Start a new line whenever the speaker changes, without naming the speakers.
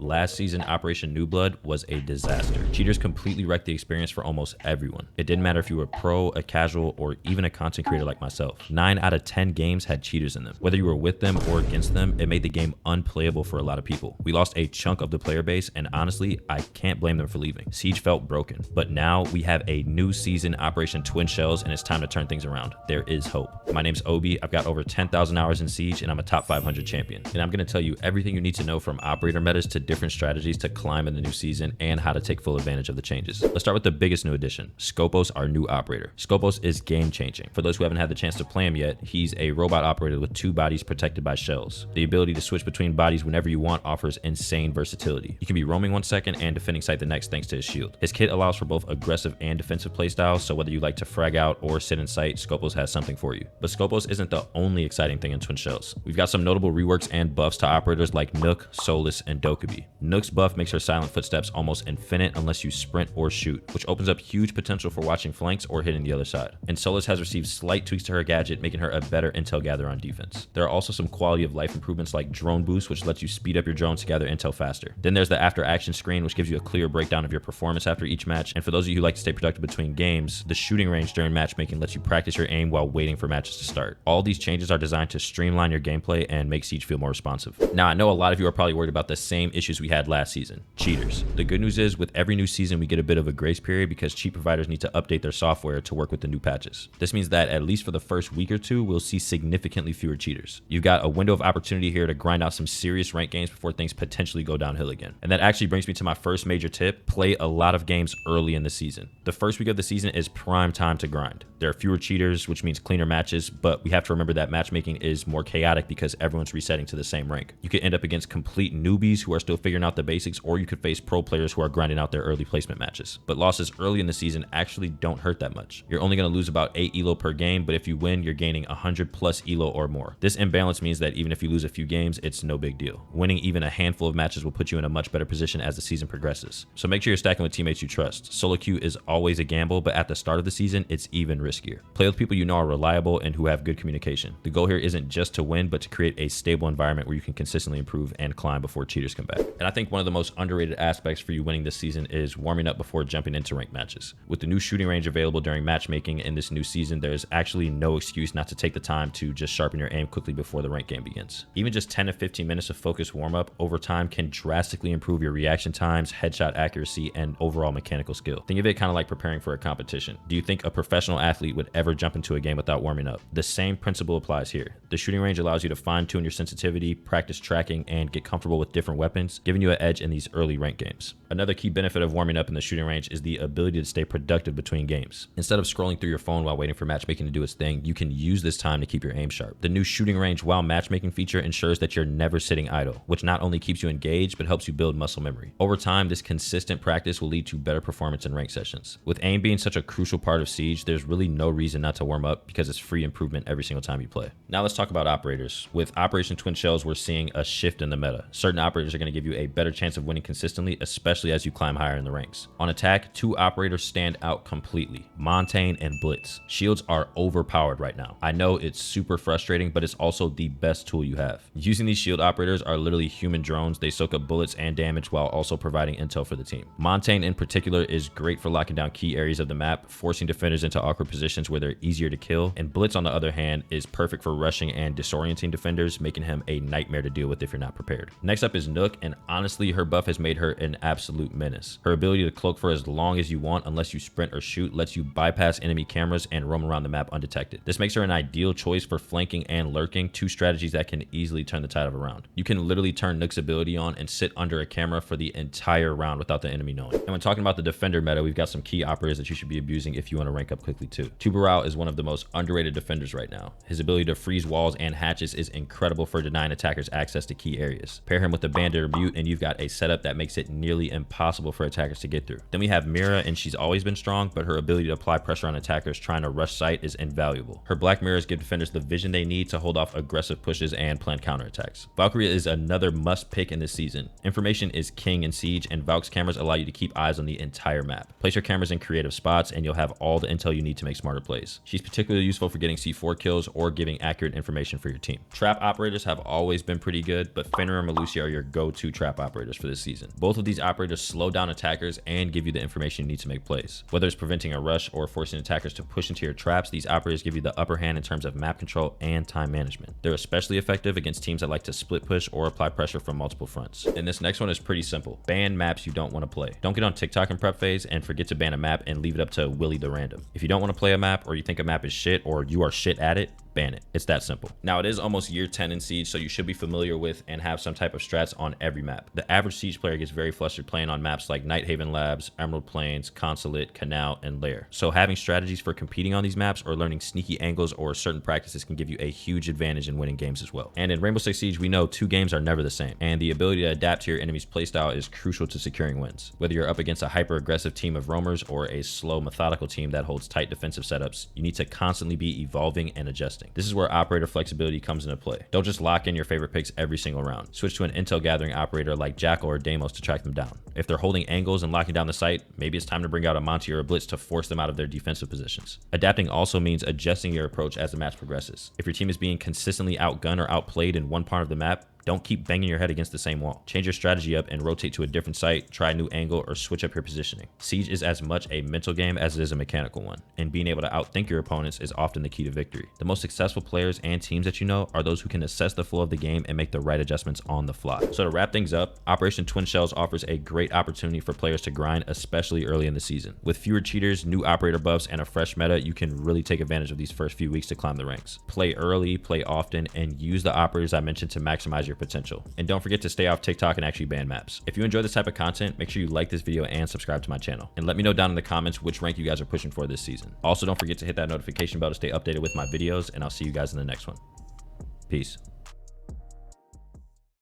Last season, Operation New Blood was a disaster. Cheaters completely wrecked the experience for almost everyone. It didn't matter if you were a pro, a casual, or even a content creator like myself. 9 out of 10 games had cheaters in them. Whether you were with them or against them, it made the game unplayable for a lot of people. We lost a chunk of the player base, and honestly, I can't blame them for leaving. Siege felt broken. But now we have a new season, Operation Twin Shells, and it's time to turn things around. There is hope. My name's Obi. I've got over 10,000 hours in Siege, and I'm a top 500 champion. And I'm going to tell you everything you need to know from operator metas to different strategies to climb in the new season and how to take full advantage of the changes. Let's start with the biggest new addition, Skopos, our new operator. Skopos is game changing. For those who haven't had the chance to play him yet, he's a robot operator with 2 bodies protected by shells. The ability to switch between bodies whenever you want offers insane versatility. You can be roaming 1 second and defending site the next thanks to his shield. His kit allows for both aggressive and defensive playstyles, so whether you like to frag out or sit in sight, Skopos has something for you. But Skopos isn't the only exciting thing in Twin Shells. We've got some notable reworks and buffs to operators like Nook, Solus, and Dokkaebi. Nook's buff makes her silent footsteps almost infinite unless you sprint or shoot, which opens up huge potential for watching flanks or hitting the other side. And Solus has received slight tweaks to her gadget, making her a better intel gatherer on defense. There are also some quality of life improvements like drone boost, which lets you speed up your drones to gather intel faster. Then there's the after action screen, which gives you a clear breakdown of your performance after each match. And for those of you who like to stay productive between games, the shooting range during matchmaking lets you practice your aim while waiting for matches to start. All these changes are designed to streamline your gameplay and make Siege feel more responsive. Now, I know a lot of you are probably worried about the same issues we had last season, cheaters. The good news is with every new season, we get a bit of a grace period because cheat providers need to update their software to work with the new patches. This means that at least for the first week or two, we'll see significantly fewer cheaters. You've got a window of opportunity here to grind out some serious rank games before things potentially go downhill again. And that actually brings me to my first major tip: play a lot of games early in the season. The first week of the season is prime time to grind. There are fewer cheaters, which means cleaner matches, but we have to remember that matchmaking is more chaotic because everyone's resetting to the same rank. You could end up against complete newbies who are still figuring out the basics, or you could face pro players who are grinding out their early placement matches. But losses early in the season actually don't hurt that much. You're only going to lose about 8 elo per game, but if you win, you're gaining 100 plus elo or more. This imbalance means that even if you lose a few games, it's no big deal. Winning even a handful of matches will put you in a much better position as the season progresses. So make sure you're stacking with teammates you trust. Solo queue is always a gamble, but at the start of the season, it's even riskier. Play with people you know are reliable and who have good communication. The goal here isn't just to win, but to create a stable environment where you can consistently improve and climb before cheaters come back. And I think one of the most underrated aspects for you winning this season is warming up before jumping into ranked matches. With the new shooting range available during matchmaking in this new season, there's actually no excuse not to take the time to just sharpen your aim quickly before the ranked game begins. Even just 10 to 15 minutes of focused warm-up over time can drastically improve your reaction times, headshot accuracy, and overall mechanical skill. Think of it kind of like preparing for a competition. Do you think a professional athlete would ever jump into a game without warming up? The same principle applies here. The shooting range allows you to fine-tune your sensitivity, practice tracking, and get comfortable with different weapons, giving you an edge in these early ranked games. Another key benefit of warming up in the shooting range is the ability to stay productive between games. Instead of scrolling through your phone while waiting for matchmaking to do its thing, you can use this time to keep your aim sharp. The new shooting range while matchmaking feature ensures that you're never sitting idle, which not only keeps you engaged, but helps you build muscle memory. Over time, this consistent practice will lead to better performance in ranked sessions. With aim being such a crucial part of Siege, there's really no reason not to warm up because it's free improvement every single time you play. Now let's talk about operators. With Operation Twin Shells, we're seeing a shift in the meta. Certain operators are going to give you a better chance of winning consistently, especially as you climb higher in the ranks. On attack, 2 operators stand out completely: Montagne and Blitz. Shields are overpowered right now. I know it's super frustrating, but it's also the best tool you have. Using these shield operators are literally human drones. They soak up bullets and damage while also providing intel for the team. Montagne in particular is great for locking down key areas of the map, forcing defenders into awkward positions where they're easier to kill. And Blitz, on the other hand, is perfect for rushing and disorienting defenders, making him a nightmare to deal with if you're not prepared. Next up is Nook, and honestly, her buff has made her an absolute menace. Her ability to cloak for as long as you want unless you sprint or shoot lets you bypass enemy cameras and roam around the map undetected. This makes her an ideal choice for flanking and lurking, 2 strategies that can easily turn the tide of a round. You can literally turn Nook's ability on and sit under a camera for the entire round without the enemy knowing. And when talking about the defender meta, we've got some key operators that you should be abusing if you want to rank up quickly too. Tubarão is one of the most underrated defenders right now. His ability to freeze walls and hatches is incredible for denying attackers access to key areas. Pair him with the Bandit or Mute and you've got a setup that makes it nearly impossible for attackers to get through. Then we have Mira, and she's always been strong, but her ability to apply pressure on attackers trying to rush site is invaluable. Her black mirrors give defenders the vision they need to hold off aggressive pushes and plan counterattacks. Valkyrie is another must pick in this season. Information is king in Siege, and Valk's cameras allow you to keep eyes on the entire map. Place your cameras in creative spots and you'll have all the intel you need to make smarter plays. She's particularly useful for getting C4 kills or giving accurate information for your team. Trap operators have always been pretty good, but Fenrir and Melusia are your go-to two trap operators for this season. Both of these operators slow down attackers and give you the information you need to make plays. Whether it's preventing a rush or forcing attackers to push into your traps, these operators give you the upper hand in terms of map control and time management. They're especially effective against teams that like to split push or apply pressure from multiple fronts. And this next one is pretty simple. Ban maps you don't want to play. Don't get on TikTok in prep phase and forget to ban a map and leave it up to Willy the random. If you don't want to play a map, or you think a map is shit, or you are shit at it, ban it. It's that simple. Now, it is almost year 10 in Siege, so you should be familiar with and have some type of strats on every map. The average Siege player gets very flustered playing on maps like Nighthaven Labs, Emerald Plains, Consulate, Canal, and Lair. So having strategies for competing on these maps or learning sneaky angles or certain practices can give you a huge advantage in winning games as well. And in Rainbow Six Siege, we know 2 games are never the same, and the ability to adapt to your enemy's playstyle is crucial to securing wins. Whether you're up against a hyper-aggressive team of roamers or a slow, methodical team that holds tight defensive setups, you need to constantly be evolving and adjusting. This is where operator flexibility comes into play. Don't just lock in your favorite picks every single round. Switch to an intel gathering operator like Jackal or Deimos to track them down. If they're holding angles and locking down the site, maybe it's time to bring out a Monty or a Blitz to force them out of their defensive positions. Adapting also means adjusting your approach as the match progresses. If your team is being consistently outgunned or outplayed in one part of the map, don't keep banging your head against the same wall. Change your strategy up and rotate to a different site, try a new angle, or switch up your positioning. Siege is as much a mental game as it is a mechanical one, and being able to outthink your opponents is often the key to victory. The most successful players and teams that you know are those who can assess the flow of the game and make the right adjustments on the fly. So to wrap things up, Operation Twin Shells offers a great opportunity for players to grind, especially early in the season. With fewer cheaters, new operator buffs, and a fresh meta, you can really take advantage of these first few weeks to climb the ranks. Play early, play often, and use the operators I mentioned to maximize your potential. And don't forget to stay off TikTok and actually ban maps. If you enjoy this type of content, make sure you like this video and subscribe to my channel. And let me know down in the comments which rank you guys are pushing for this season. Also, don't forget to hit that notification bell to stay updated with my videos, and I'll see you guys in the next one. Peace.